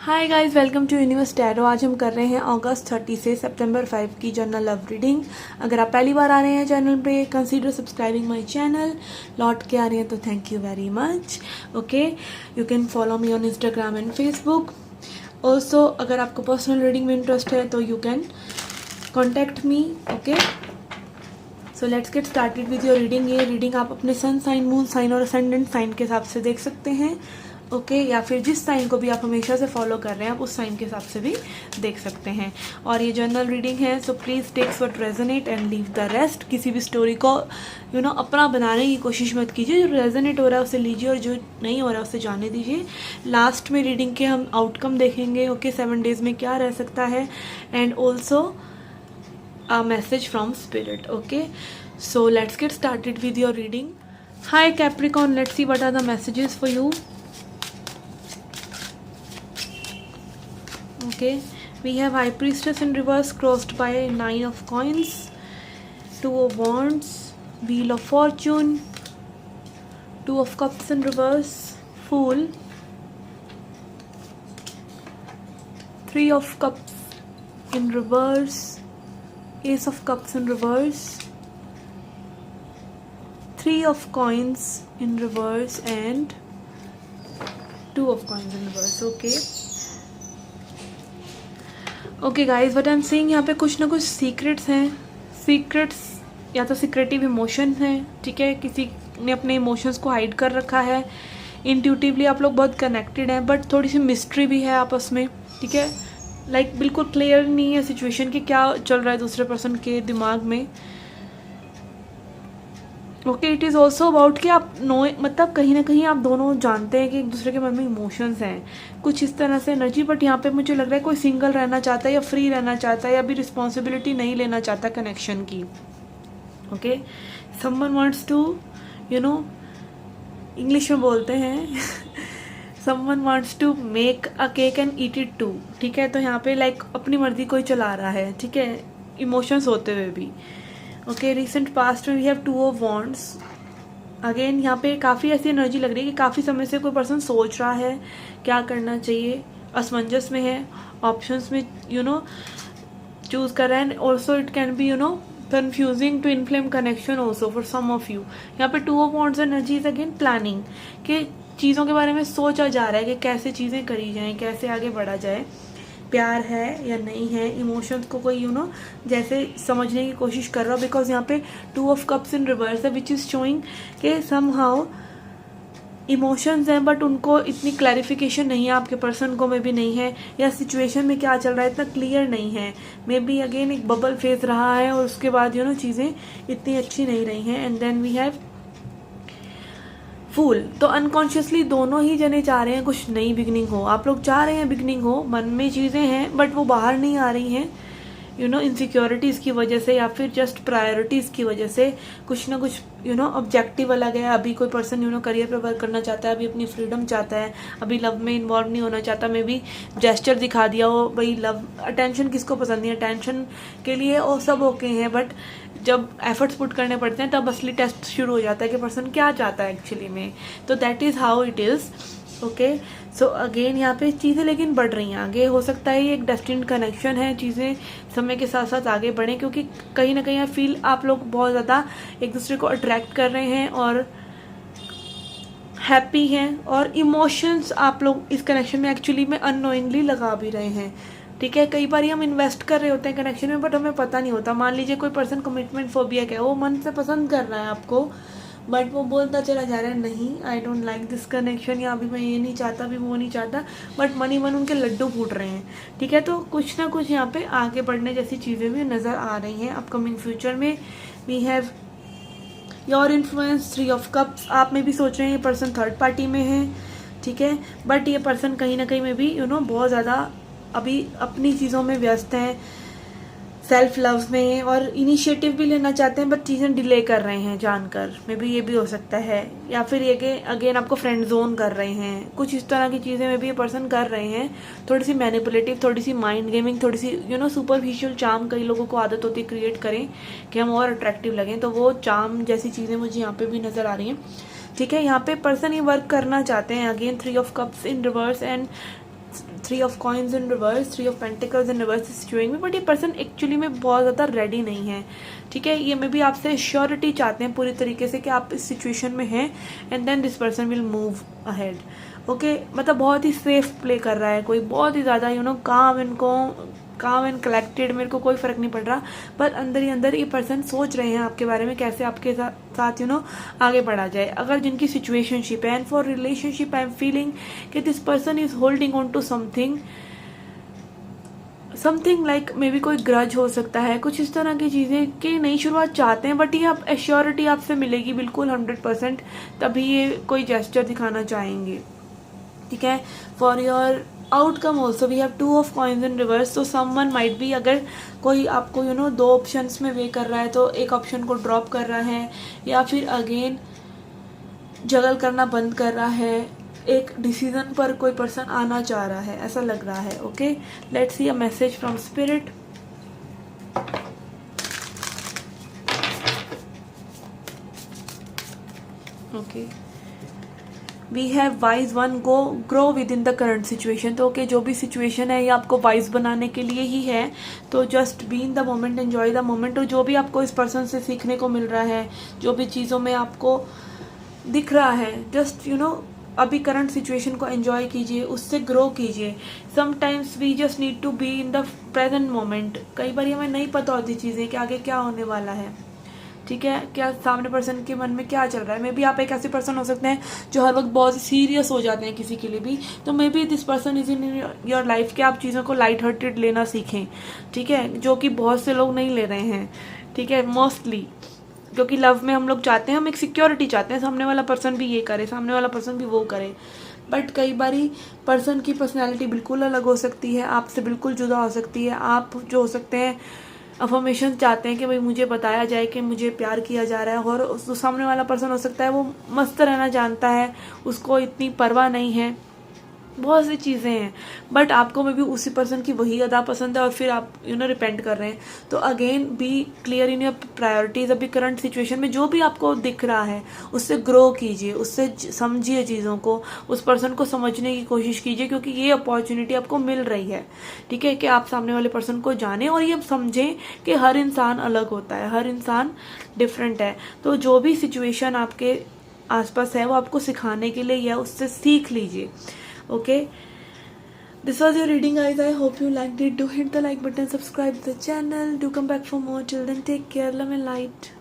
Hi guys, welcome to Universe Tarot. आज हम कर रहे हैं अगस्त 30 से सितंबर 5 की जनरल लव रीडिंग। अगर आप पहली बार आ रहे हैं चैनल पे, कंसीडर सब्सक्राइबिंग माय चैनल। लौट के आ रहे हैं तो thank you very much. Okay, you can follow me on Instagram and Facebook. Also अगर आपको पर्सनल रीडिंग में इंटरेस्ट है तो you can contact me. Okay, so let's get started with your reading. ये रीडिंग आप अपने सन साइन, मून साइन और ascendant sign के हिसाब से देख सकते हैं। ओके, या फिर जिस साइन को भी आप हमेशा से फॉलो कर रहे हैं आप उस साइन के हिसाब से भी देख सकते हैं। और ये जनरल रीडिंग है, so please takes what resonate and leave the rest. किसी भी स्टोरी को अपना बनाने की कोशिश मत कीजिए। जो रेजोनेट हो रहा है उसे लीजिए और जो नहीं हो रहा है उसे जाने दीजिए। लास्ट में रीडिंग के हम आउटकम देखेंगे। ओके, 7 डेज में क्या रह सकता है, and also a message from spirit. Okay, so let's get started with your reading. Hi Capricorn, let's see what are the messages for you. Okay, we have High Priestess in reverse crossed by 9 of coins, 2 of wands, Wheel of Fortune, 2 of cups in reverse, Fool, 3 of cups in reverse, Ace of Cups in reverse, 3 of coins in reverse and 2 of coins in reverse. Okay guys, what I'm saying, यहाँ पे कुछ ना कुछ secrets हैं। Secrets या तो secretive emotion हैं, ठीक है। किसी ने अपने इमोशंस को हाइड कर रखा है। इंट्यूटिवली आप लोग बहुत कनेक्टेड हैं, बट थोड़ी सी मिस्ट्री भी है आपस में, ठीक है। लाइक बिल्कुल क्लियर नहीं है सिचुएशन कि क्या चल रहा है दूसरे पर्सन के दिमाग में। Okay, it is also about कि आप मतलब कहीं ना कहीं आप दोनों जानते हैं कि एक दूसरे के मन में इमोशंस हैं, कुछ इस तरह से एनर्जी। बट यहाँ पे मुझे लग रहा है कोई सिंगल रहना चाहता है या फ्री रहना चाहता है या भी रिस्पॉन्सिबिलिटी नहीं लेना चाहता कनेक्शन की। Okay, someone wants to English में बोलते हैं someone wants to make a cake and eat it too, ठीक है। तो यहाँ पे लाइक अपनी मर्जी कोई चला रहा है, ठीक है, इमोशंस होते हुए भी। ओके, रिसेंट पास्ट में we have 2 of wands. Again यहाँ पे काफ़ी ऐसी एनर्जी लग रही है कि काफ़ी समय से कोई पर्सन सोच रहा है क्या करना चाहिए, असमंजस में है, ऑप्शंस में चूज कर रहा है। Also it can be confusing to inflame connection also for some of you. यहाँ पे 2 of wands energy is again planning कि चीज़ों के बारे में सोचा जा रहा है कि कैसे चीज़ें करी जाएं, कैसे आगे बढ़ा जाए, प्यार है या नहीं है, इमोशंस को कोई जैसे समझने की कोशिश कर रहा हो। बिकॉज यहाँ पे 2 ऑफ कप्स इन रिवर्स है, विच इज़ शोइंग कि समहाउ इमोशंस हैं बट उनको इतनी क्लैरिफिकेशन नहीं है, आपके पर्सन को में भी नहीं है, या सिचुएशन में क्या चल रहा है इतना क्लियर नहीं है। मे बी अगेन एक बबल फेज रहा है और उसके बाद चीज़ें इतनी अच्छी नहीं रही हैं। एंड देन वी हैव फूल। तो अनकॉन्शियसली दोनों ही जने चाह रहे हैं कुछ नई बिगनिंग हो। आप लोग चाह रहे हैं बिगनिंग हो, मन में चीज़ें हैं बट वो बाहर नहीं आ रही हैं, इनसिक्योरिटीज़ की वजह से या फिर जस्ट प्रायोरिटीज़ की वजह से। कुछ ना कुछ ऑब्जेक्टिव अलग है। अभी कोई पर्सन करियर पे वर्क करना चाहता है, अभी अपनी फ्रीडम चाहता है, अभी लव में इन्वॉल्व नहीं होना चाहता। मे बी जेस्चर दिखा दिया हो, भाई लव अटेंशन किसको पसंद नहीं है, अटेंशन के लिए और सब ओके हैं, बट जब एफर्ट्स पुट करने पड़ते हैं तब असली टेस्ट शुरू हो जाता है कि पर्सन क्या चाहता है एक्चुअली में। तो that is how it is. Okay, so again यहाँ पे चीज़ें लेकिन बढ़ रही हैं आगे। हो सकता है ये एक डेस्टिन्ड कनेक्शन है, चीज़ें समय के साथ साथ आगे बढ़ें, क्योंकि कहीं ना कहीं आई फील आप लोग बहुत ज़्यादा एक दूसरे को अट्रैक्ट कर रहे हैं और हैप्पी हैं, और इमोशंस आप लोग इस कनेक्शन में एक्चुअली में अननोइंगली लगा भी रहे हैं, ठीक है। कई बार हम इन्वेस्ट कर रहे होते हैं कनेक्शन में बट हमें पता नहीं होता। मान लीजिए कोई पर्सन कमिटमेंट फोबिया है, वो मन से पसंद कर रहा है आपको बट वो बोलता चला जा रहा है नहीं, I don't like this connection, या अभी मैं ये नहीं चाहता, अभी वो नहीं चाहता, बट मन ही मन उनके लड्डू फूट रहे हैं, ठीक है। तो कुछ ना कुछ यहाँ पे आगे बढ़ने जैसी चीज़ें भी नज़र आ रही हैं अपकमिंग फ्यूचर में। We have your influence, 3 of cups. आप में भी सोच रहे हैं ये पर्सन थर्ड पार्टी में है, ठीक है, बट ये पर्सन कहीं ना कहीं में भी बहुत ज़्यादा अभी अपनी चीज़ों में व्यस्त हैं, सेल्फ लव में, और इनिशिएटिव भी लेना चाहते हैं बट चीज़ें डिले कर रहे हैं जानकर। मे बी ये भी हो सकता है, या फिर ये कि अगेन आपको फ्रेंड जोन कर रहे हैं, कुछ इस तरह की चीज़ें में भी ये पर्सन कर रहे हैं। थोड़ी सी मैनिपुलेटिव, थोड़ी सी माइंड गेमिंग, थोड़ी सी सुपरफिशियल चार्म कई लोगों को आदत होती है क्रिएट करें कि हम और अट्रैक्टिव लगें, तो वो चार्म जैसी चीज़ें मुझे यहाँ पे भी नज़र आ रही हैं, ठीक है। यहाँ पे पर्सन ये वर्क करना चाहते हैं। Again 3 of cups in reverse and 3 of coins in reverse, 3 of pentacles in reverse is showing me, but ये पर्सन एक्चुअली में बहुत ज़्यादा रेडी नहीं है, ठीक है। ये मे भी आपसे श्योरिटी चाहते हैं पूरी तरीके से कि आप इस सिचुएशन में हैं, and then this person will move ahead, okay. मतलब बहुत ही सेफ प्ले कर रहा है कोई, बहुत ही ज़्यादा काम एंड कलेक्टेड, मेरे को कोई फ़र्क नहीं पड़ रहा, पर अंदर ही अंदर ये पर्सन सोच रहे हैं आपके बारे में, कैसे आपके साथ आगे बढ़ा जाए। अगर जिनकी सिचुएशनशिप है, and for relationship I am feeling कि this person is holding on to something like maybe कोई ग्रज हो सकता है, कुछ इस तरह की चीज़ें कि नई शुरुआत चाहते हैं, बट ये आप एश्योरिटी आपसे मिलेगी बिल्कुल 100%, तभी ये कोई जेस्चर दिखाना चाहेंगे, ठीक है। For your outcome also we have 2 of coins in reverse, तो समवन माइट बी, अगर कोई आपको 2 ऑप्शंस में वे कर रहा है तो एक ऑप्शन को ड्रॉप कर रहा है, या फिर अगेन जगल करना बंद कर रहा है, एक डिसीजन पर कोई पर्सन आना चाह रहा है, ऐसा लग रहा है, okay. Let's see a message from spirit. Okay, we have wise one, grow within the current situation. तो ओके, जो भी सिचुएशन है ये आपको वाइज बनाने के लिए ही है, तो just be in the moment, enjoy the moment. और जो भी आपको इस पर्सन से सीखने को मिल रहा है, जो भी चीज़ों में आपको दिख रहा है, जस्ट अभी करंट सिचुएशन को एंजॉय कीजिए, उससे ग्रो कीजिए। Sometimes we just need to be in the present moment. कई बार हमें नहीं पता होती चीज़ें कि आगे क्या होने वाला है, ठीक है, क्या सामने पर्सन के मन में क्या चल रहा है। मे बी आप एक ऐसे पर्सन हो सकते हैं जो हर वक्त बहुत सीरियस हो जाते हैं किसी के लिए भी, तो may be this person is in your life कि आप चीज़ों को लाइट हार्टेड लेना सीखें, ठीक है, जो कि बहुत से लोग नहीं ले रहे हैं, ठीक है, मोस्टली। क्योंकि लव में हम लोग चाहते हैं, हम एक सिक्योरिटी चाहते हैं, सामने वाला पर्सन भी ये करे, सामने वाला पर्सन भी वो करे, बट कई बारी पर्सन की पर्सनैलिटी बिल्कुल अलग हो सकती है, आपसे बिल्कुल जुदा हो सकती है। आप जो हो सकते हैं अफर्मेशन चाहते हैं कि भाई मुझे बताया जाए कि मुझे प्यार किया जा रहा है, और जो सामने वाला पर्सन हो सकता है वो मस्त रहना जानता है, उसको इतनी परवाह नहीं है, बहुत सी चीज़ें हैं, बट आपको में भी उसी पर्सन की वही अदा पसंद है, और फिर आप रिपेंट कर रहे हैं। तो again be clear in your priorities. अभी करंट सिचुएशन में जो भी आपको दिख रहा है उससे ग्रो कीजिए, उससे समझिए चीज़ों को, उस पर्सन को समझने की कोशिश कीजिए, क्योंकि ये अपॉर्चुनिटी आपको मिल रही है, ठीक है, कि आप सामने वाले पर्सन को जानें और ये समझें कि हर इंसान अलग होता है, हर इंसान डिफरेंट है। तो जो भी सिचुएशन आपके आसपास है वो आपको सिखाने के लिए है, उससे सीख लीजिए, okay. This was your reading, guys. I hope you liked it. Do hit the like button, subscribe to the channel, do come back for more. Till then, take care, love and light.